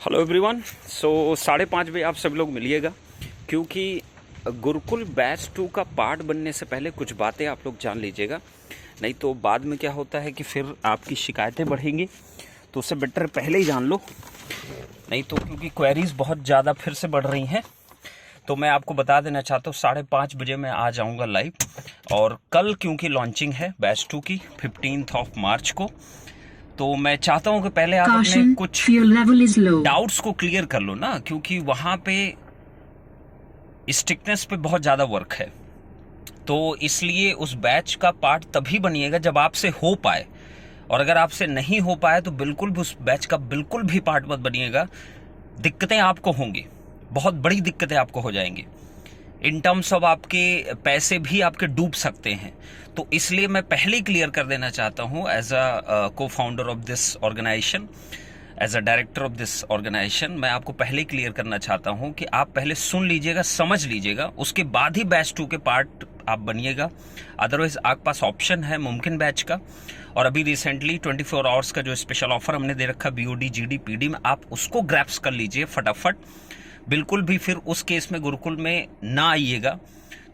Hello everyone. सो 5:30 आप सब लोग मिलिएगा, क्योंकि गुरुकुल बैच 2 का पार्ट बनने से पहले कुछ बातें आप लोग जान लीजिएगा, नहीं तो बाद में क्या होता है कि फिर आपकी शिकायतें बढ़ेंगी। तो उससे बेटर पहले ही जान लो, नहीं तो क्योंकि क्वेरीज बहुत ज़्यादा फिर से बढ़ रही हैं। तो मैं आपको बता देना चाहता हूँ 5:30 बजे मैं आ जाऊँगा लाइव। और कल क्योंकि लॉन्चिंग है बैच 2 की 15 मार्च को, तो मैं चाहता हूं कि पहले आप अपने कुछ डाउट्स को क्लियर कर लो ना, क्योंकि वहां पे स्ट्रिक्टनेस पे बहुत ज़्यादा वर्क है। तो इसलिए उस बैच का पार्ट तभी बनिएगा जब आपसे हो पाए, और अगर आपसे नहीं हो पाए तो बिल्कुल भी उस बैच का बिल्कुल भी पार्ट मत बनिएगा। दिक्कतें आपको होंगी, बहुत बड़ी दिक्कतें आपको हो जाएंगी। इन टर्म्स ऑफ आपके पैसे भी आपके डूब सकते हैं। तो इसलिए मैं पहले ही क्लियर कर देना चाहता हूं as a co founder of this organization, as a director of this organization, मैं आपको पहले ही क्लियर करना चाहता हूं कि आप पहले सुन लीजिएगा, समझ लीजिएगा, उसके बाद ही बैच 2 के पार्ट आप बनिएगा। अदरवाइज आपके पास ऑप्शन है मुमकिन बैच का, और अभी रिसेंटली 24 आवर्स का जो स्पेशल ऑफर हमने दे रखा BOD GD PD में, आप उसको ग्रैप्स कर लीजिए फटाफट। बिल्कुल भी फिर उस केस में गुरुकुल में ना आइएगा।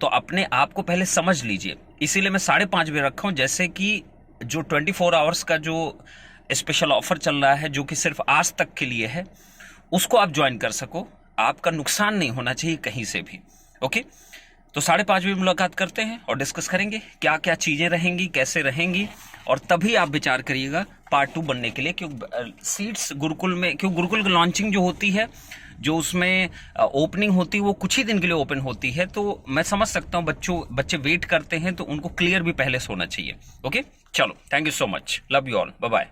तो अपने आप को पहले समझ लीजिए, इसीलिए मैं 5:30 बजे रखा हूं, जैसे कि जो 24 आवर्स का जो स्पेशल ऑफर चल रहा है, जो कि सिर्फ आज तक के लिए है, उसको आप ज्वाइन कर सको। आपका नुकसान नहीं होना चाहिए कहीं से भी। ओके, तो 5:30 बजे मुलाकात करते हैं और डिस्कस करेंगे क्या क्या चीजें रहेंगी, कैसे रहेंगी, और तभी आप विचार करिएगा पार्ट 2 बनने के लिए। क्योंकि सीट्स गुरुकुल में, क्योंकि गुरुकुल की लॉन्चिंग जो होती है, जो उसमें ओपनिंग होती है, वो कुछ ही दिन के लिए ओपन होती है। तो मैं समझ सकता हूँ बच्चे वेट करते हैं, तो उनको क्लियर भी पहले से होना चाहिए। ओके, चलो, thank you so much, love you all, bye bye.